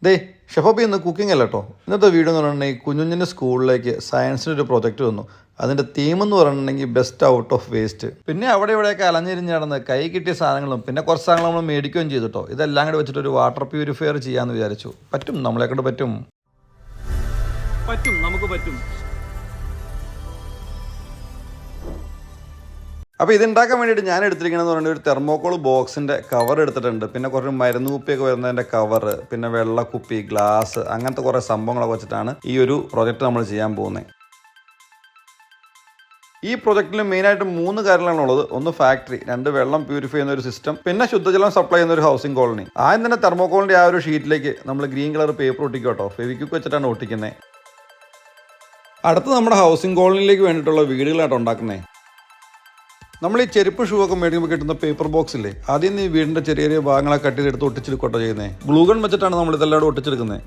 ദേ ഷെഫോബി ഇന്ന് കുക്കിംഗ് അല്ല കേട്ടോ. ഇന്നത്തെ വീഡിയോ എന്ന് പറഞ്ഞിട്ടുണ്ടെങ്കിൽ കുഞ്ഞുഞ്ഞിൻ്റെ സ്കൂളിലേക്ക് സയൻസിനൊരു പ്രൊജക്റ്റ് വന്നു. അതിൻ്റെ തീം എന്ന് പറഞ്ഞിട്ടുണ്ടെങ്കിൽ ബെസ്റ്റ് ഔട്ട് ഓഫ് വേസ്റ്റ്. പിന്നെ അവിടെ ഇവിടെയൊക്കെ അലഞ്ഞിരിഞ്ഞ് നടന്ന് കൈ കിട്ടിയ സാധനങ്ങളും പിന്നെ കുറച്ച് സാധനങ്ങൾ നമ്മൾ മേടിക്കുകയും ചെയ്തിട്ടോ. ഇതെല്ലാം കൂടി വെച്ചിട്ട് ഒരു വാട്ടർ പ്യൂരിഫയർ ചെയ്യാമെന്ന് വിചാരിച്ചു. പറ്റും, നമ്മളെക്കൊണ്ട് പറ്റും. നമുക്ക് പറ്റും. അപ്പോൾ ഇതുണ്ടാക്കാൻ വേണ്ടിയിട്ട് ഞാൻ എടുത്തിരിക്കണമെന്ന് പറഞ്ഞാൽ ഒരു തെർമോക്കോൾ ബോക്സിൻ്റെ കവർ എടുത്തിട്ടുണ്ട്. പിന്നെ കുറച്ച് മരുന്ന് കുപ്പിയൊക്കെ വരുന്നതിൻ്റെ കവർ, പിന്നെ വെള്ളക്കുപ്പി, ഗ്ലാസ്, അങ്ങനത്തെ കുറേ സംഭവങ്ങളൊക്കെ വെച്ചിട്ടാണ് ഈ ഒരു പ്രൊജക്റ്റ് നമ്മൾ ചെയ്യാൻ പോകുന്നത്. ഈ പ്രൊജക്റ്റിൽ മെയിനായിട്ട് 3 കാര്യങ്ങളാണുള്ളത്. ഒന്ന് ഫാക്ടറി, 2 വെള്ളം പ്യൂരിഫൈ ചെയ്യുന്ന ഒരു സിസ്റ്റം, പിന്നെ ശുദ്ധജലം സപ്ലൈ ചെയ്യുന്ന ഒരു ഹൗസിംഗ് കോളനി. ആദ്യം തന്നെ തെർമോക്കോളിൻ്റെ ആ ഒരു ഷീറ്റിലേക്ക് നമ്മൾ ഗ്രീൻ കളർ പേപ്പർ ഒട്ടിക്കും കേട്ടോ. ഫെവിക്വിക്ക് വെച്ചിട്ടാണ് ഒട്ടിക്കുന്നത്. അടുത്ത് നമ്മുടെ ഹൗസിംഗ് കോളനിയിലേക്ക് വേണ്ടിയിട്ടുള്ള വീടുകളായിട്ട് ഉണ്ടാക്കുന്നത്. നമ്മൾ ഈ ചെരുപ്പ് ഷൂ ഒക്കെ മേടിക്കുമ്പോൾ കിട്ടുന്ന പേപ്പർ ബോക്സ് ഇല്ലേ, ആദ്യം ഈ വീടിൻ്റെ ചെറിയ ചെറിയ ഭാഗങ്ങളെ കട്ട് ചെയ്തെടുത്ത് ഒട്ടിച്ചെടുക്കട്ടോ ചെയ്യുന്നത്. ഗ്ലൂഗൺ വെച്ചിട്ടാണ് നമ്മൾ ഇതെല്ലാം ഒട്ടിച്ചെടുക്കുന്നത്.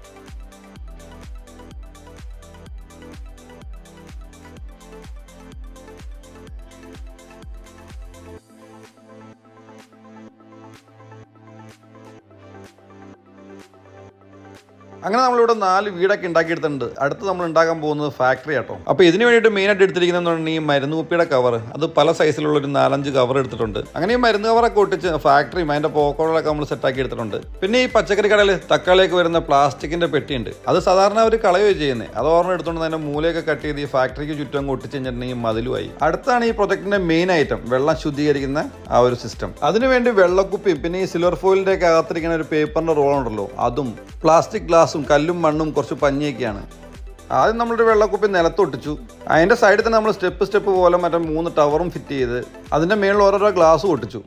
അങ്ങനെ നമ്മളിവിടെ 4 വീടൊക്കെ ഉണ്ടാക്കിയെടുത്തിട്ടുണ്ട്. അടുത്ത് നമ്മൾ ഉണ്ടാക്കാൻ പോകുന്നത് ഫാക്ടറി ആട്ടോ. അപ്പോൾ ഇതിന് വേണ്ടിയിട്ട് മെയിനായിട്ട് എടുത്തിരിക്കുന്നതെന്ന് പറഞ്ഞാൽ ഈ മരുന്ന് കുപ്പിയുടെ കവർ. അത് പല സൈസിലുള്ള ഒരു 4-5 കവർ എടുത്തിട്ടുണ്ട്. അങ്ങനെ ഈ മരുന്ന് കവറൊക്കെ ഒട്ടിച്ച് ഫാക്ടറിയും അതിൻ്റെ പോക്കോളൊക്കെ നമ്മൾ സെറ്റാക്കി എടുത്തിട്ടുണ്ട്. പിന്നെ ഈ പച്ചക്കറി കടയിൽ തക്കാളിയൊക്കെ വരുന്ന പ്ലാസ്റ്റിക്കിൻ്റെ പെട്ടിയുണ്ട്. അത് സാധാരണ അവർ കളയുകയോ ചെയ്യുന്നത്. അത് ഓർമ്മ എടുത്തുകൊണ്ട് അതിൻ്റെ മൂലയൊക്കെ കട്ട് ചെയ്ത് ഈ ഫാക്ടറിക്ക് ചുറ്റും അങ്ങ് ഒട്ടിച്ച് കഴിഞ്ഞിട്ടുണ്ടെങ്കിൽ മതിലുമായി. അടുത്താണ് ഈ പ്രൊജക്ടിൻ്റെ മെയിൻ ഐറ്റം, വെള്ളം ശുദ്ധീകരിക്കുന്ന ആ ഒരു സിസ്റ്റം. അതിനുവേണ്ടി വെള്ളക്കുപ്പിയും പിന്നെ ഈ സിൽവർ ഫോയിലിൻ്റെ ഒക്കെ അകത്തിരിക്കുന്ന ഒരു പേപ്പറിൻ്റെ റോൾ ഉണ്ടല്ലോ, അതും പ്ലാസ്റ്റിക് ഗ്ലാസും കല്ലും മണ്ണും കുറച്ച് പഞ്ഞിയൊക്കെയാണ്. ആദ്യം നമ്മളൊരു വെള്ളക്കുപ്പി നിലത്തൊട്ടിച്ചു. അതിൻ്റെ സൈഡിൽ തന്നെ നമ്മൾ സ്റ്റെപ്പ് പോലെ മറ്റേ 3 ടവറും ഫിറ്റ് ചെയ്ത് അതിൻ്റെ മേളിൽ ഓരോരോ ഗ്ലാസ് ഒട്ടിച്ചു.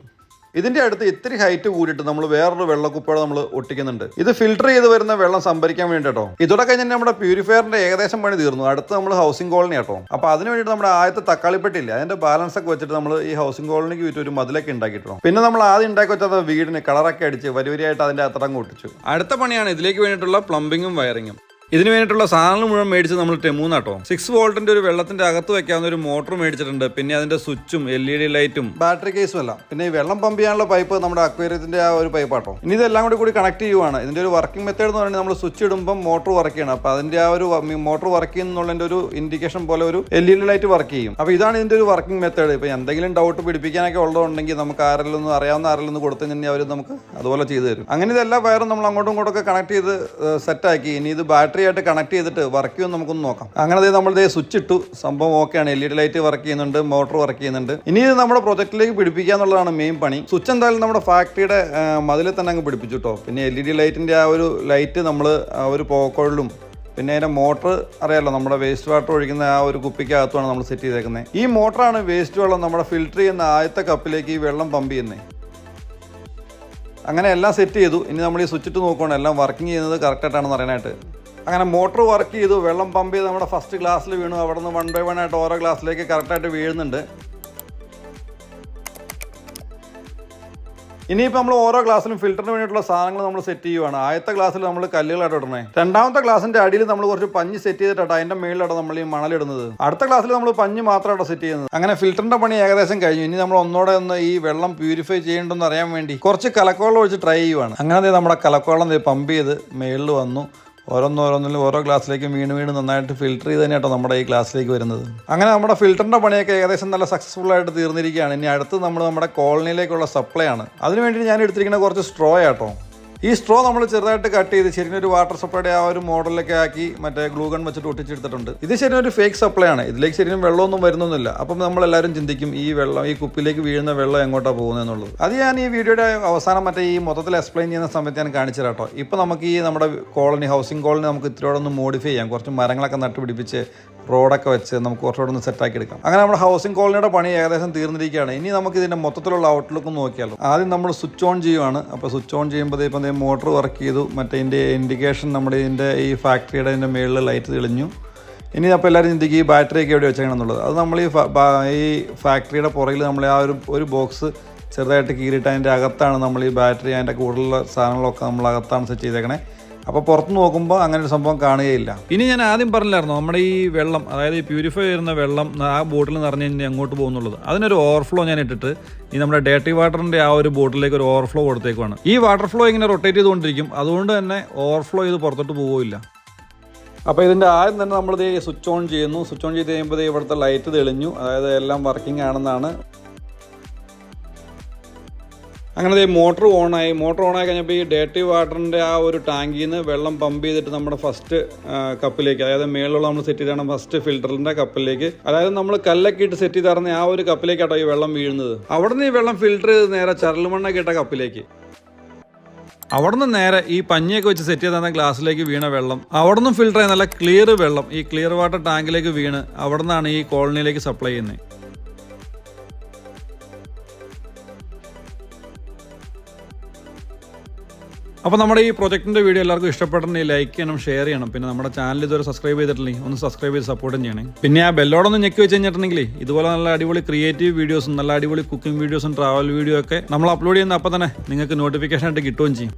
ഇതിൻ്റെ അടുത്ത് ഇത്തിരി ഹൈറ്റ് കൂടിയിട്ട് നമ്മൾ വേറൊരു വെള്ളക്കുപ്പിയോടെ നമ്മൾ ഒട്ടിക്കുന്നുണ്ട്. ഇത് ഫിൽട്ടർ ചെയ്ത് വരുന്ന വെള്ളം സംഭരിക്കാൻ വേണ്ടിട്ടോ. ഇതോടെ കഴിഞ്ഞാൽ നമ്മുടെ പ്യൂരിഫയറിന്റെ ഏകദേശം പണി തീർന്നു. അടുത്ത് നമ്മൾ ഹൗസിംഗ് കോളനി ആട്ടോ. അപ്പോൾ അതിന് വേണ്ടിയിട്ട് നമ്മുടെ ആദ്യത്തെ തക്കാളിപ്പെട്ടില്ല, അതിന്റെ ബാലൻസ് ഒക്കെ വെച്ചിട്ട് നമ്മൾ ഈ ഹൗസിംഗ് കോളനിക്ക് ചുറ്റും ഒരു മതിലൊക്കെ ഉണ്ടാക്കിയിട്ടോ. പിന്നെ നമ്മൾ ആദ്യം ഉണ്ടാക്കി വെച്ചത് വീടിന് കളറൊക്കെ അടിച്ച് വരിവരിയായിട്ട് അതിന്റെ അത്രങ്ങ് ഒട്ടിച്ചു. അടുത്ത പണിയാണ് ഇതിലേക്ക് വേണ്ടിയിട്ടുള്ള പ്ലംബിങ്ങും വയറിങ്ങും. ഇതിന് വേണ്ടിയിട്ടുള്ള സാധനങ്ങൾ മുഴുവൻ മേടിച്ച് നമ്മൾ ടെമൂന്നാട്ടോ. 6 വോൾട്ടിന്റെ ഒരു വെള്ളത്തിന്റെ അകത്ത് വെക്കാവുന്ന ഒരു മോട്ടർ മേടിച്ചിട്ടുണ്ട്. പിന്നെ അതിന്റെ സ്വിച്ചും LED ലൈറ്റും ബാറ്ററി കേസും എല്ലാം. പിന്നെ ഈ വെള്ളം പമ്പ് ചെയ്യാനുള്ള പൈപ്പ് നമ്മുടെ അക്വേറിയത്തിന്റെ ആ ഒരു പൈപ്പാട്ടോ. ഇനി ഇതെല്ലാം കൂടി കണക്ട് ചെയ്യുവാണ്. ഇതിന്റെ ഒരു വർക്കിംഗ് മെത്തേഡ് എന്ന് പറഞ്ഞാൽ നമ്മൾ സ്വിച്ച് ഇടുമ്പോൾ മോട്ടർ വർക്ക് ചെയ്യണം. അപ്പോൾ അതിന്റെ ആ ഒരു മോട്ടർ വർക്ക് ചെയ്യുന്നതിന്റെ ഒരു ഇൻഡിക്കേഷൻ പോലെ ഒരു LED ലൈറ്റ് വർക്ക് ചെയ്യും. അപ്പോൾ ഇതാണ് ഇതിന്റെ ഒരു വർക്കിംഗ് മെത്തേഡ്. ഇപ്പോൾ എന്തെങ്കിലും ഡൗട്ട് പിടിപ്പിക്കാനൊക്കെ ഉള്ളതുണ്ടെങ്കിൽ നമുക്ക് ആരെങ്കിലും അറിയാവുന്ന ആരെങ്കിലും കൊടുത്തു കഴിഞ്ഞാൽ അവർ നമുക്ക് അതുപോലെ ചെയ്തു തരും. അങ്ങനെ ഇതെല്ലാം വയറും നമ്മൾ അങ്ങോട്ടും ഇങ്ങോട്ടൊക്കെ കണക്ട് ചെയ്ത് സെറ്റാക്കി. ഇനി ഇത് ബാറ്ററി ആയിട്ട് കണക്ട് ചെയ്തിട്ട് വർക്ക് ചെയ്യുമെന്ന് നമുക്കൊന്ന് നോക്കാം. അങ്ങനെ നമ്മൾ സ്വിച്ച് ഇട്ടു, സംഭവം ഓക്കെയാണ്. LED ലൈറ്റ് വർക്ക് ചെയ്യുന്നുണ്ട്, മോട്ടർ വർക്ക് ചെയ്യുന്നുണ്ട്. ഇനി ഇത് നമ്മുടെ പ്രൊജക്റ്റിലേക്ക് പിടിപ്പിക്കുക എന്നുള്ളതാണ് മെയിൻ പണി. സ്വിച്ച് എന്തായാലും നമ്മുടെ ഫാക്ടറിയുടെ മതിലിൽ തന്നെ അങ്ങ് പിടിപ്പിച്ചു കേട്ടോ. പിന്നെ LED ലൈറ്റിന്റെ ആ ഒരു ലൈറ്റ് നമ്മൾ ആ ഒരു പോക്കോളിലും പിന്നെ അതിൻ്റെ മോട്ടർ അറിയാമല്ലോ, നമ്മുടെ വേസ്റ്റ് വാട്ടർ ഒഴിക്കുന്ന ആ ഒരു കുപ്പിക്കകത്തുമാണ് നമ്മൾ സെറ്റ് ചെയ്തേക്കുന്നത്. ഈ മോട്ടറാണ് വേസ്റ്റ് വെള്ളം നമ്മുടെ ഫിൽറ്റർ ചെയ്യുന്ന ആദ്യത്തെ കപ്പിലേക്ക് ഈ വെള്ളം പമ്പ് ചെയ്യുന്നത്. അങ്ങനെ എല്ലാം സെറ്റ് ചെയ്തു. ഇനി നമ്മൾ ഈ സ്വിച്ച് ഇട്ട് നോക്കുകയാണ് എല്ലാം വർക്കിംഗ് ചെയ്യുന്നത് കറക്റ്റായിട്ടാണെന്ന് പറയാനായിട്ട്. അങ്ങനെ മോട്ടർ വർക്ക് ചെയ്തു, വെള്ളം പമ്പ് ചെയ്ത് നമ്മുടെ ഫസ്റ്റ് ഗ്ലാസ്സിൽ വീണു. അവിടെ നിന്ന് 1 by 1 ആയിട്ട് ഓരോ ഗ്ലാസ്സിലേക്ക് കറക്റ്റായിട്ട് വീഴുന്നുണ്ട്. ഇനിയിപ്പോൾ നമ്മൾ ഓരോ ഗ്ലാസ്സിലും ഫിൽറ്ററിന് വേണ്ടിയിട്ടുള്ള സാധനങ്ങൾ നമ്മൾ സെറ്റ് ചെയ്യുവാണ്. ആദ്യത്തെ ഗ്ലാസ്സിൽ നമ്മൾ കല്ലുകളായിട്ട് ഇടണേ. രണ്ടാമത്തെ ഗ്ലാസിന്റെ അടിയിൽ നമ്മൾ കുറച്ച് പഞ്ഞ് സെറ്റ് ചെയ്തിട്ടാണ് അതിന്റെ മേളിലാണ് നമ്മൾ ഈ മണലിടുന്നത്. അടുത്ത ഗ്ലാസ്സിൽ നമ്മൾ പഞ്ഞ് മാത്രമാണ് സെറ്റ് ചെയ്യുന്നത്. അങ്ങനെ ഫിൽറ്ററിന്റെ പണി ഏകദേശം കഴിഞ്ഞു. ഇനി നമ്മൾ ഒന്നോടെ ഈ വെള്ളം പ്യൂരിഫൈ ചെയ്യേണ്ടെന്ന് അറിയാൻ വേണ്ടി കുറച്ച് കലക്കവെള്ളം ഒഴിച്ച് ട്രൈ ചെയ്യുവാണ്. അങ്ങനെ നമ്മുടെ കലക്കവെള്ളം പമ്പ് ചെയ്ത് മേളിൽ വന്നു. ഓരോന്നിലും ഓരോ ഗ്ലാസ്സിലേക്കും വീണ് നന്നായിട്ട് ഫിൽറ്റർ ചെയ്ത് തന്നെയാട്ടോ നമ്മുടെ ഈ ഗ്ലാസ്സിലേക്ക് വരുന്നത്. അങ്ങനെ നമ്മുടെ ഫിൽറ്ററിൻ്റെ പണിയൊക്കെ ഏകദേശം നല്ല സക്സസ്ഫുൾ ആയിട്ട് തീർന്നിരിക്കുകയാണ്. ഇനി അടുത്ത് നമ്മുടെ കോളനിയിലേക്കുള്ള സപ്ലൈ ആണ്. അതിന് വേണ്ടി ഞാൻ എടുത്തിരിക്കുന്ന കുറച്ച് സ്ട്രോ ആട്ടോ. ഈ സ്ട്രോ നമ്മൾ ചെറുതായിട്ട് കട്ട് ചെയ്ത് ശരിക്കും ഒരു വാട്ടർ സപ്ലൈയുടെ ആ ഒരു മോഡലൊക്കെ ആക്കി മറ്റേ ഗ്ലൂഗൺ വെച്ചിട്ട് ഒട്ടിച്ചെടുത്തിട്ടുണ്ട്. ഇത് ശരിക്കും ഒരു ഫേക്ക് സപ്ലൈ ആണ്. ഇതിലേക്ക് ശരിക്കും വെള്ളമൊന്നും വരുന്നൊന്നുമില്ല. അപ്പം നമ്മളെല്ലാവരും ചിന്തിക്കും ഈ വെള്ളം ഈ കുപ്പിലേക്ക് വീഴുന്ന വെള്ളം എങ്ങോട്ടാണ് പോകുന്നതെന്നുള്ളത്. അത് ഞാൻ ഈ വീഡിയോയുടെ അവസാനം ഈ മൊത്തത്തിൽ എക്സ്പ്ലെയിൻ ചെയ്യുന്ന സമയത്ത് ഞാൻ കാണിച്ചു തരാം കേട്ടോ. ഇപ്പോൾ നമുക്ക് ഈ നമ്മുടെ കോളനി ഹൗസിംഗ് കോളനി നമുക്ക് ഇത്തിരിയോടെ ഒന്ന് മോഡിഫൈ ചെയ്യാം. കുറച്ച് മരങ്ങളൊക്കെ നട്ടുപിടിപ്പിച്ച് റോഡൊക്കെ വെച്ച് നമുക്ക് കുറച്ചുകൂടെ ഒന്ന് സെറ്റാക്കി എടുക്കാം. അങ്ങനെ നമ്മുടെ ഹൗസിംഗ് കോളനിയുടെ പണി ഏകദേശം തീർന്നിരിക്കുകയാണ്. ഇനി നമുക്ക് ഇതിൻ്റെ മൊത്തത്തിലുള്ള ഔട്ട്ലുക്ക് നോക്കിയാലോ. ആദ്യം നമ്മൾ സ്വിച്ച് ഓൺ ചെയ്യുവാണ്. അപ്പോൾ സ്വിച്ച് ഓൺ ചെയ്യുമ്പോൾ ഇപ്പം മോട്ടർ വർക്ക് ചെയ്തു. ഇതിൻ്റെ ഇൻഡിക്കേഷൻ നമ്മുടെ ഇതിൻ്റെ ഈ ഫാക്ടറിയുടെ ഇതിൻ്റെ മേളിൽ ലൈറ്റ് തെളിഞ്ഞു. ഇനി അപ്പോൾ എല്ലാവരും ചിന്തിക്കും ഈ ബാറ്ററിയൊക്കെ എവിടെ വെച്ചേക്കണമെന്നുള്ളത്. അത് നമ്മൾ ഈ ഫാക്ടറിയുടെ പുറകിൽ നമ്മൾ ആ ഒരു ബോക്സ് ചെറുതായിട്ട് കീറിയിട്ട് അതിൻ്റെ അകത്താണ് നമ്മൾ ഈ ബാറ്ററി അതിൻ്റെ കൂടുതലുള്ള സാധനങ്ങളൊക്കെ നമ്മൾ അകത്താണ് സെറ്റ് ചെയ്തേക്കണേ. അപ്പോൾ പുറത്ത് നോക്കുമ്പോൾ അങ്ങനെ ഒരു സംഭവം കാണുകയില്ല. ഇനി ഞാൻ ആദ്യം പറഞ്ഞില്ലായിരുന്നു നമ്മുടെ ഈ വെള്ളം, അതായത് ഈ പ്യൂരിഫൈ ചെയ്യുന്ന വെള്ളം ആ ബോട്ടിൽ നിറഞ്ഞ് കഴിഞ്ഞാൽ അങ്ങോട്ട് പോകുന്നുള്ളത്, അതിനൊരു ഓവർഫ്ലോ ഞാൻ ഇട്ടിട്ട് ഈ നമ്മുടെ ഡേർട്ടി വാട്ടറിൻ്റെ ആ ഒരു ബോട്ടിലേക്ക് ഒരു ഓവർഫ്ലോ കൊടുത്തേക്കുവാണ്. ഈ വാട്ടർ ഫ്ലോ ഇങ്ങനെ റൊട്ടേറ്റ് ചെയ്തുകൊണ്ടിരിക്കും, അതുകൊണ്ട് തന്നെ ഓവർഫ്ലോ ചെയ്ത് പുറത്തോട്ട് പോവില്ല. അപ്പോൾ ഇതിൻ്റെ ആദ്യം തന്നെ നമ്മളിത് സ്വിച്ച് ഓൺ ചെയ്യുന്നു. സ്വിച്ച് ഓൺ ചെയ്ത് കഴിയുമ്പോൾ ഇവിടുത്തെ ലൈറ്റ് തെളിഞ്ഞു, അതായത് എല്ലാം വർക്കിംഗ് ആണെന്നാണ്. അങ്ങനെ മോട്ടർ ഓണായി. മോട്ടർ ഓണായി കഴിഞ്ഞപ്പോൾ ഈ ഡേർട്ടി വാട്ടറിൻ്റെ ആ ഒരു ടാങ്കിൽ നിന്ന് വെള്ളം പമ്പ് ചെയ്തിട്ട് നമ്മുടെ ഫസ്റ്റ് കപ്പിലേക്ക്, അതായത് മേളിലുള്ള നമ്മൾ സെറ്റ് ചെയ്താണ് ഫസ്റ്റ് ഫിൽറ്ററിൻ്റെ കപ്പിലേക്ക്, അതായത് നമ്മൾ കല്ലൊക്കെ ഇട്ട് സെറ്റ് ചെയ്തിറങ്ങി ആ ഒരു കപ്പിലേക്കാട്ടോ ഈ വെള്ളം വീഴുന്നത്. അവിടെ നിന്ന് ഈ വെള്ളം ഫിൽറ്റർ ചെയ്ത് നേരെ ചരലുമണ്ണൊക്കെ ഇട്ട കപ്പിലേക്ക്, അവിടെ നിന്ന് നേരെ ഈ പഞ്ഞിയൊക്കെ വെച്ച് സെറ്റ് ചെയ്ത ഗ്ലാസ്സിലേക്ക് വീണ വെള്ളം അവിടെ നിന്നും ഫിൽറ്റർ ആയി നല്ല ക്ലിയർ വെള്ളം ഈ ക്ലിയർ വാട്ടർ ടാങ്കിലേക്ക് വീണ് അവിടെ നിന്നാണ് ഈ കോളനിയിലേക്ക് സപ്ലൈ ചെയ്യുന്നത്. അപ്പോൾ നമ്മുടെ ഈ പ്രൊജക്റ്റിൻ്റെ വീഡിയോ എല്ലാവർക്കും ഇഷ്ടപ്പെട്ടിട്ടുണ്ടെങ്കിൽ ലൈക്ക് ചെയ്യണം, ഷെയർ ചെയ്യണം. പിന്നെ നമ്മുടെ ചാനൽ ഇതുവരെ സബ്സ്ക്രൈബ് ചെയ്തിട്ടില്ലെങ്കിൽ ഒന്ന് സബ്സ്ക്രൈബ് ചെയ്ത് സപ്പോർട്ടും ചെയ്യണേ. പിന്നെ ആ ബെല്ലോടൊന്ന് ഞെക്കി വെച്ച് കഴിഞ്ഞിട്ടുണ്ടെങ്കിൽ ഇതുപോലെ നല്ല അടിപൊളി ക്രിയേറ്റീവ് വീഡിയോസും നല്ല അടിപൊളി കുക്കിംഗ് വീഡിയോസും ട്രാവൽ വീഡിയോ ഒക്കെ നമ്മൾ അപ്ലോഡ് ചെയ്യുന്ന അപ്പോൾ തന്നെ നിങ്ങൾക്ക് നോട്ടിഫിക്കേഷൻ ആയിട്ട് കിട്ടുകയും ചെയ്യും.